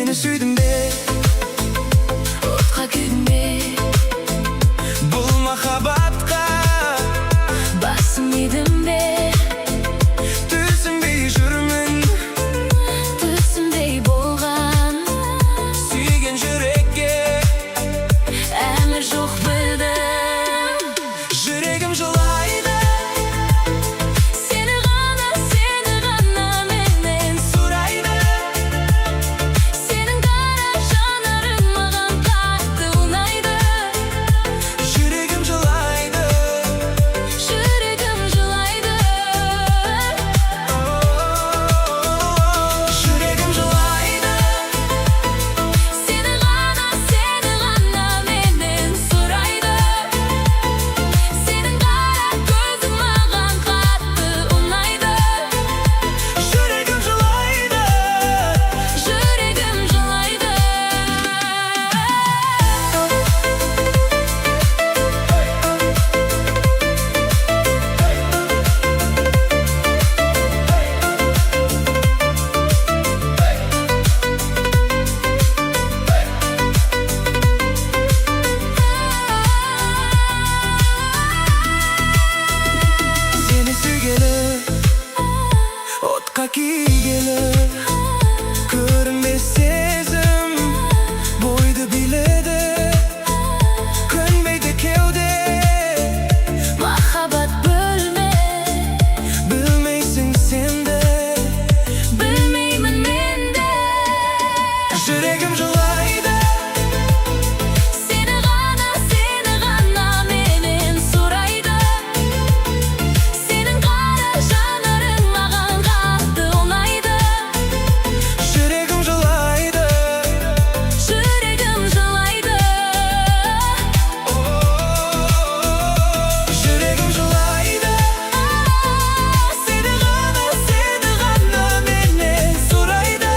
Seni süydüm be, Otqa kuyme, bu mahabatka basmaydım be. Tüsünbey jürmün, Tüsünbey bolğan, suygen yürekке ämir жоқ bildim. Yüregim жылайды, Seni gana menden suraydı. Senin kara жанарың маған қатты ұнайды. Yüregim жылайды, Жүрегім жылайды. yüregim жылайды. Seni gana menden сұрайды. Senin kara көзің маған қатты ұнайды. Yüregim жылайды. Жүрегім жылайды. Seni süygeli, otqa kiygeli, körünbes sezim boydu biledi, könbeydi kevde. Махаббат бөлме, Bilmeysin sen de, білмеймін мен де. yüregim жылайды. Seni gana менен сұрайды. Senin kara жанарың маған қатты ұнайды. Yüregim жылайды. Жүрегім жылайды. Yüregim жылайды. Seni gana menden suraydı.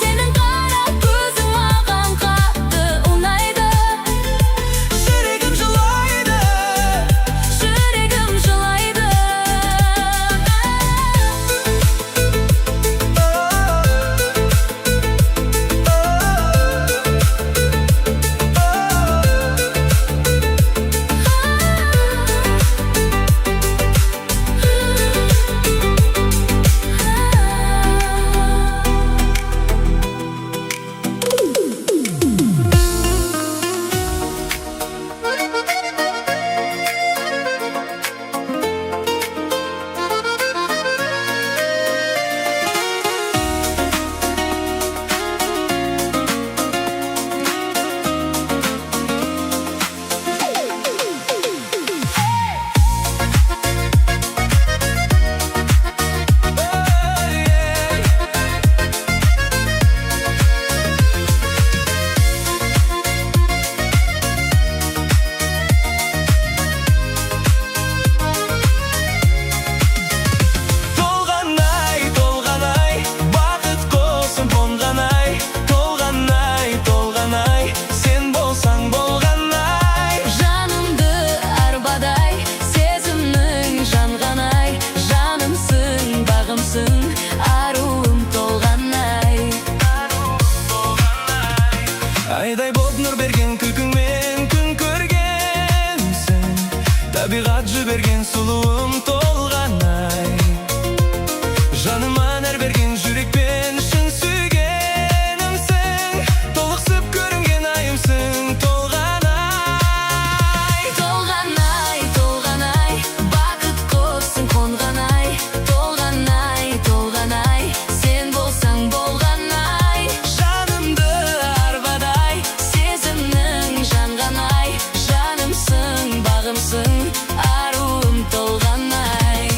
Senin kara көзің маған қатты ұнайды. Yüregim жылайды. Жүрегім жылайды. Толғанай, толғанай, бақыт болсын қонғанай. Толғанай, толғанай, сен болсаң болғанай. Жанымды арбадай, сезімнің жанғанай. Жанымсың, бағымсың, аруым толғанай. Айдай боп нұр берген күлкіңмен күн көргенсің. Табиғат жіберген сұлуым толғанай. Жаныма нәр берген жүрекпен шын сүйгенімсің. Толықсып көрінген айымсың толғанай. Толғанай, толғанай, бақыт құсың қонғанай. Толғанай, толғанай, сен болсаң болғанай. Жанымды Арбадай, сезімнің жанғанай. Жанымсың, бағымсың, аруым толғанай.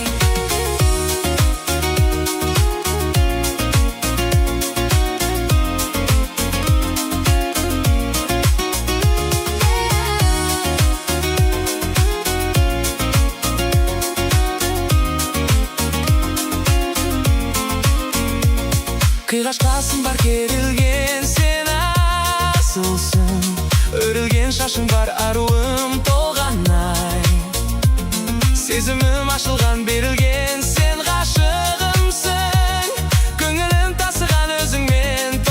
Қиғашқасың бар керілген сен асылсың. Өрілген шашың бар аруым толғанай. Сезімім ашылған берілген сен ғашығымсың. Көңілім тасыған өзіңмен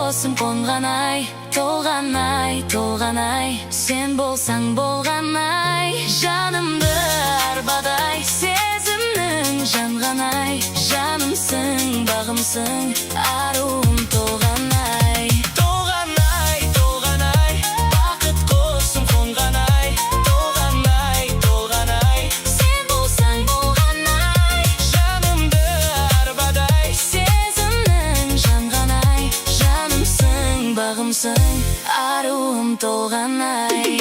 ko'zim qo'nganay, to'lganay, sen bo'lsang bo'lganay, janimda arbaday, sezimning janganay, janimsing, bag'imsing, aruvim to'lganay. To'lganay, baqit ko'zim qo'nganay, to'lganay, Sen bo'lsang bo'lganay, janimda arbaday, sezimning janganay, janimsing, bag'imsing, aruvim to'lganay.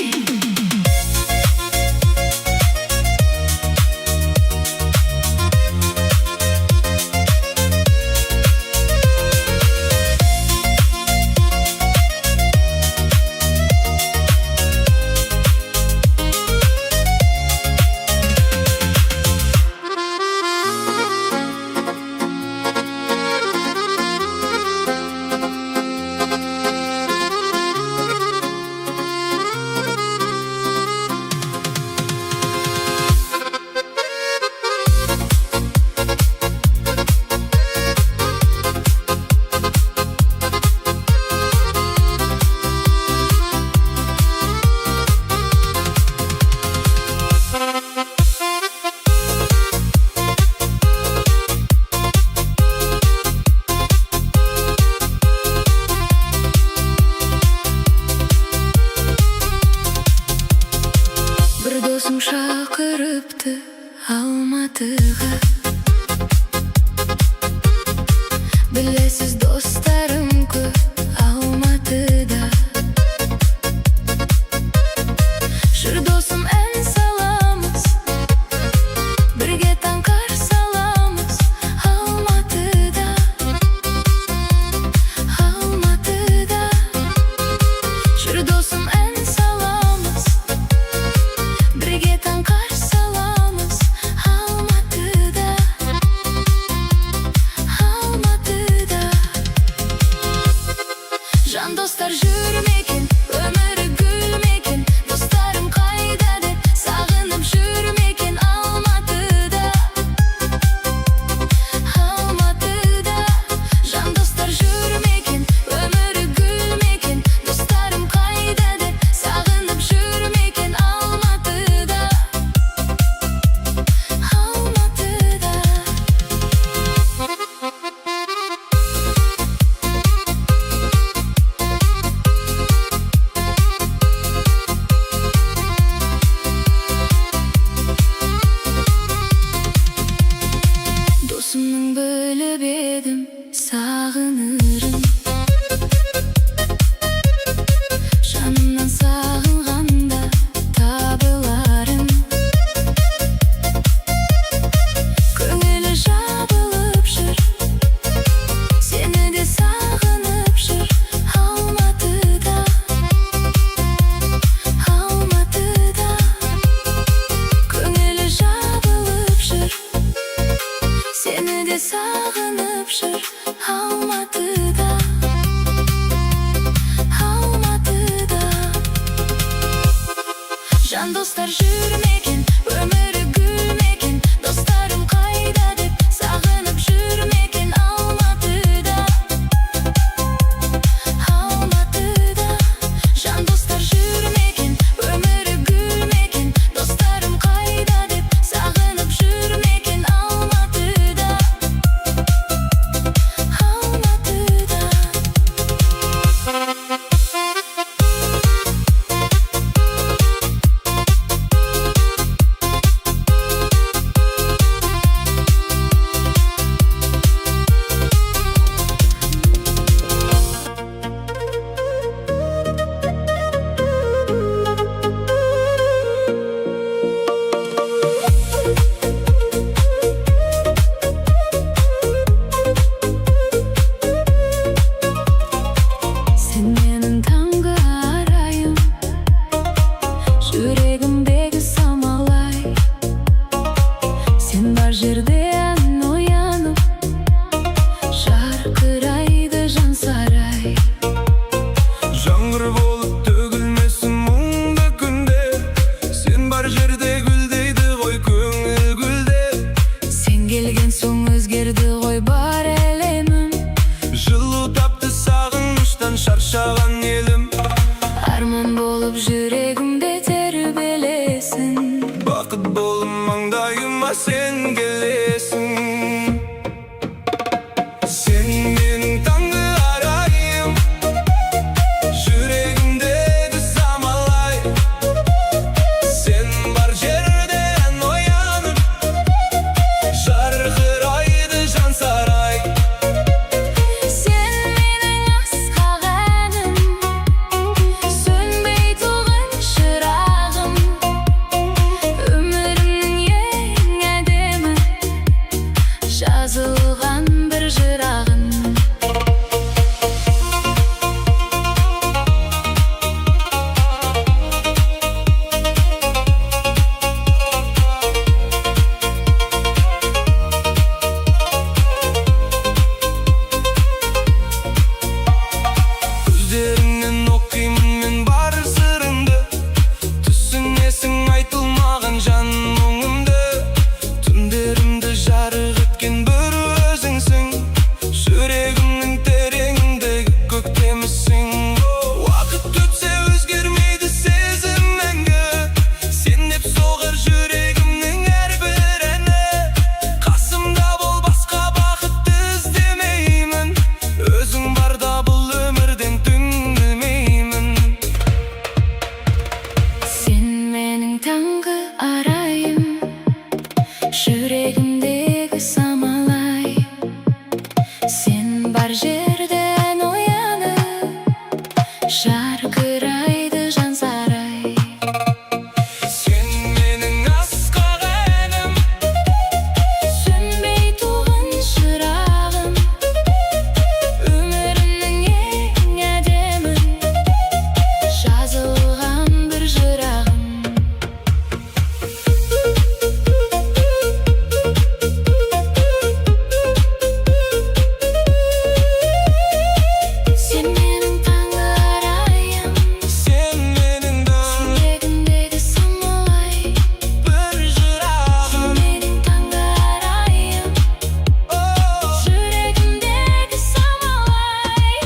Bir do'stim chaqiribdi Almatiga, bilasiz do'stlarim ko'p Almatida. Shu do'stim en salamiz, birga tanqar salamiz Almatida. Shu do'stim en salamiz, birga tanqar salamiz Almatida. Jan do'stlar jurmekin, umri gulmekin, do'stlarim qayda deb sag'inib jurmekin Almatida. Jan do'stlar jurmekin, umri gulmekin, do'stlarim qayda deb sag'inib jurmekin Almatida. Do'stimning bilib edim sag'inirim, janimdan sag'inganda tabilarim, ko'ngli jabılib jur, seni de sag'inib jur Almatida. Ko'ngli jabılib jur, seni de sag'inib jur Almatida. Jan do'stlar jurmekin, umri gulmekin, do'stlarim qayda deb sag'inib jurmekin Almatida. Jan do'stlar jurmekin, umri gulmekin, do'stlarim qayda deb sag'inib jurmekin Almatida. жазылған бір жырағын. Көздеріңнен оқимын мен бар сырымды, түсінесің айтылмаған жан мұңымды. Түндерімді жарық еткен бір өзіңсің, жүрегімнің тереңіндегі көктемісің. Уақыт өтсе өзгермейді сезім мәңгі, сен деп соғар жүрегімнің әрбір әні. Қасымда бол, басқа бақытты іздемеймін, өзің барда бұл өмірден түңілмеймін. Сен менің таңғы арайым, жүрегімдегі самалай. Сен бар жерде ән оянып, жарқырайды жан сарай. Сен менің асқақ әнім, Сөнбей туған шырағым, өмірімнің ең әдемі, жазылған бір жырағым. Сен менің таңғы арайым, сен менің дан жүрегімдегі самалай. бір жырағым. Менің таңғы арайым, жүрегімдегі самалай.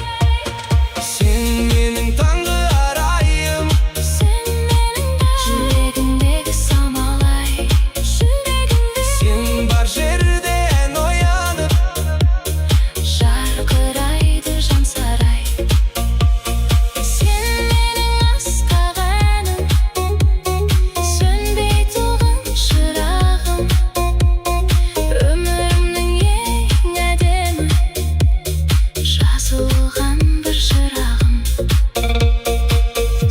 Сен менің таңғы арайым, Сен менің жүрегімдегі самалай. сен бар жерде ән оянып, Жарқырайды жан сарай. Сен менің асқақ әнім, сөнбей туған шырағым, өмірімнің ең әдемі, жазылған бір жырағым.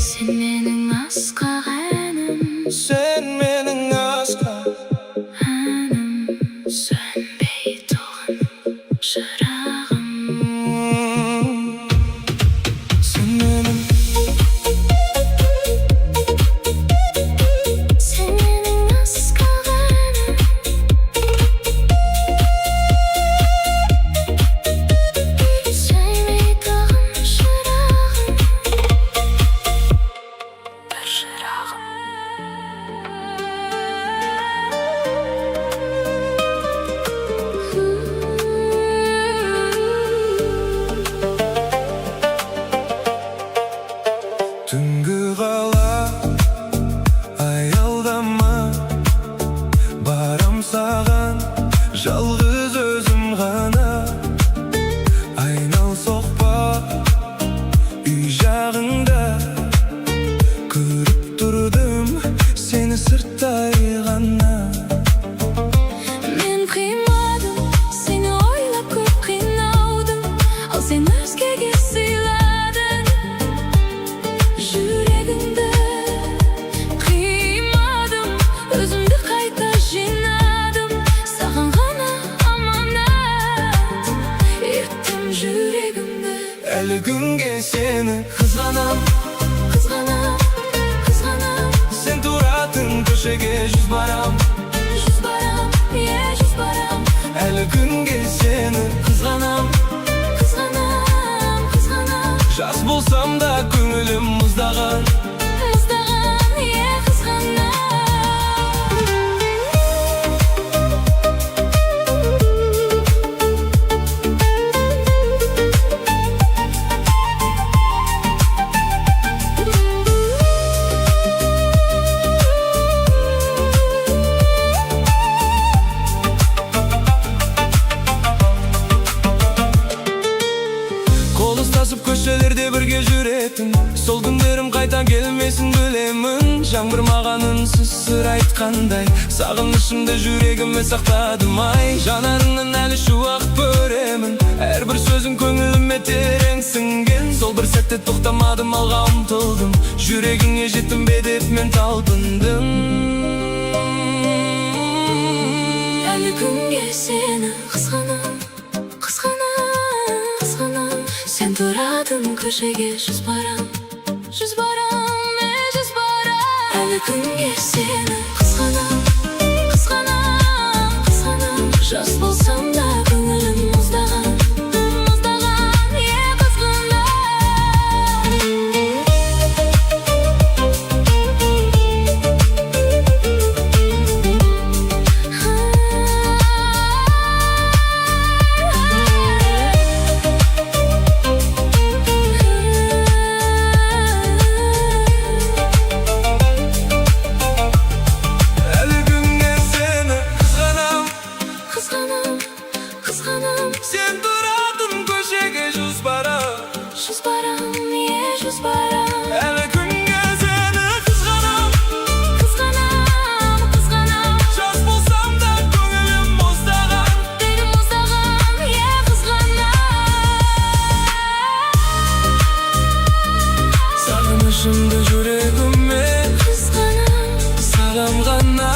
Сен менің асқақ әнім, сен менің асқақ сөнбей туған шырағым. Сен менің, Сен менің асқақ әнім, сөнбей туған шырағым, бір жырағым. түнгі қала аялдама, барам саған жалғыз өзім ғана. Айнал соқпа үй жағыңда, көріп тұрдым сені сырттай ғана. Мен қимадым, сені ойлап көп қиналдым, ал сен өзгеге сыйладың жүрегіңді. Қимадым, өзімді қайта жинадым, саған ғана аманат еттім жүрегімді. Әлі күнге сені қызғанам, Қызғанам, қызғанам, сен тұратын көшеге жүз барам. жүз барам, жүз барам. Әлі күнге сені қызғанам, Қызғанам, қызғанам, жас болсам да көңілім мұздаған. мұздаған, қызғанам. Қол ұстасып көшелерде бірге жүретін, сол күндерім қайта келмесін білемін. Жаңбыр маған үнсіз сыр айтқандай, сағынышымды жүрегіме сақтадым ай. Жанарыңнан әлі шуақ көремін, әрбір сөзің көңіліме терең сіңген. Сол бір сәтте тоқтамадым, алға ұмтылдым, жүрегіңе жеттім бе деп мен талпындым. Әлі күнге сені қызғанам, қызғанам, қызғанам. Сен тұрадың көшеге жүз барам, жүз барам, жүз барам. Әлі күнге сені қызғанам, қызғанам, қызғанам. Жас болсам да көңілім мұздаған, мұздаған, қызғанам. Әлі күнге сені қызғанам, Қызғанам, қызғанам. сен тұрадың көшеге жүз барам, Жүз барам, жүз барам. әлі күнге сені қызғанам, Қызғанам, қызғанам. жас болсам да көңілім мұздаған. Тегім мұздаған, қызғанам. Сағынышымды жүрегіме Қызғанам, саған ғана.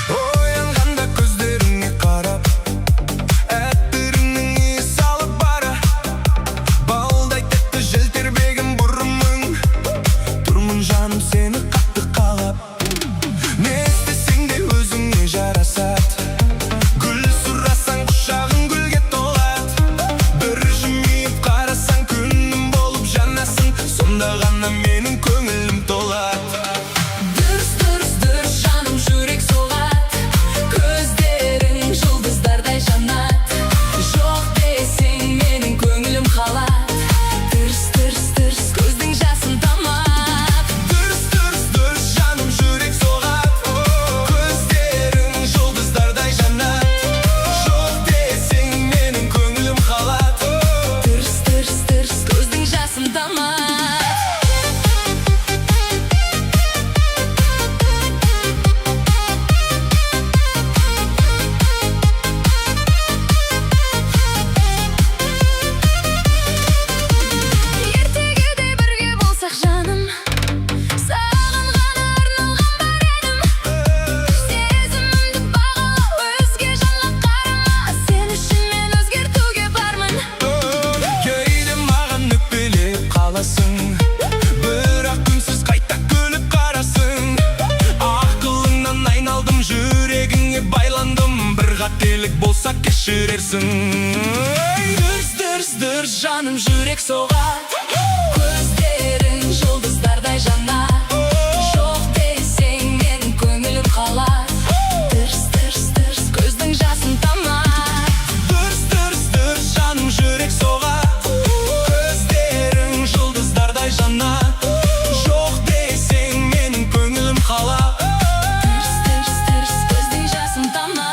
Оянғанда көздеріңе қарап, әттеріңнің иісі алып бара. Балдай тәтті жел тербеген бұрымың, тұрмын жаным сені қатты қалап. Не істесең де өзіңе жарасады, гүл сұрасаң құшағың гүлге толады. Bir жымиып қарасаң күнім болып жанасың, сонда ғана менің көңілім толады. Дүрс, дүрс, дүрс жаным жүрек соғады. Көздерің жұлдыздардай жанады. Жоқ десең менің көңілім қалады. Дүрс, дүрс, дүрс көздің жасын тамады. Дүрс, дүрс, дүрс жаным жүрек соғады. Көздерің жұлдыздардай жанады. Жоқ десең менің көңілім қалады. Дүрс, дүрс, дүрс көздің жасын тамады. Ертеге де бірге болсақ жаным, саған ғана арналған бар едім. Сезімімді бағала, өзге жанға қарама. Сен үшін мен өзгертуге бармын. Кейде маған өкпелеп қаласың, бірақ үнсіз қайта күліп қарасың. Ақылыңнан айналдым, жүрегіңе байландым. Бір қателік болса кешірерсің. Дүрс, дүрс, дүрс жаным жүрек соғады. Көздерің жұлдыздардай жанады. Жоқ десең менің көңілім қалады. Дүрс, дүрс, дүрс көздің жасын тамады. Дүрс, дүрс, дүрс жаным жүрек соғады. Көздерің жұлдыздардай жанады. Жоқ десең менің көңілім қалады. Дүрс, дүрс, дүрс көздің жасын тамады.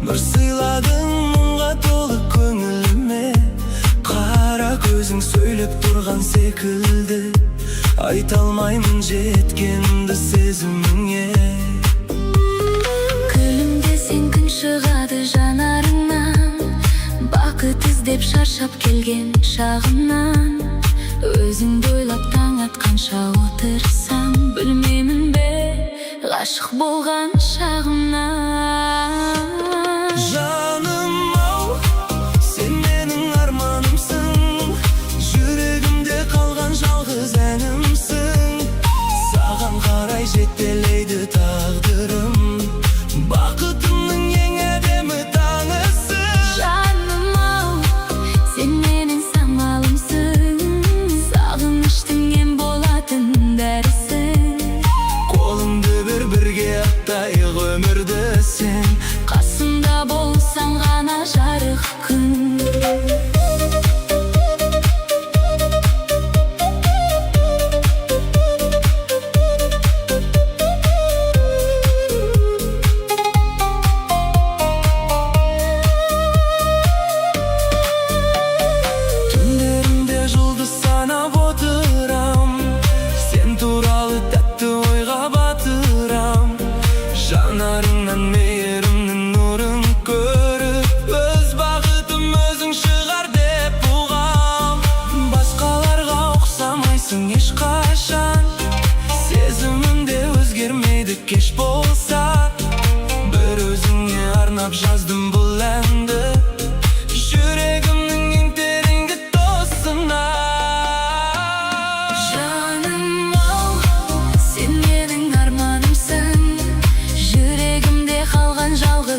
Нұр сыйладың мұңға толы көңіліме, қара көзің сөйлеп тұрған секілді, айта алмаймын жеткенді сезіміңе. Күлімдесең күн шығады жанарыңнан, бақыт іздеп шаршап келген шағымнан. Өзіңді ойлап таң атқанша отырсам, білмеймін бе ғашық болған шағымнан. Жаным ау, сен менің арманымсың, жүрегімде қалған жалғыз әнімсің. Саған қарай жетелейді тағдырым, бақытымның ең әдемі таңысың. Жаным ау, сен менің самалымсың, сағыныштың ең болатын дәрісің. Қолыңды бірге аттайық өмірді сен, Қасымда болсаң ғана жарық күн. Түндерімде жұлдыз санап отырам, сен туралы тәтті ойға батырам. Жанарыңнан мейірімнің нұрын көріп, өз бақытым өзің шығар деп ұғам. Басқаларға ұқсамайсың ешқашан, сезімімде өзгермейді кеш болса. Бір өзіңе арнап жаздым бұл әнді,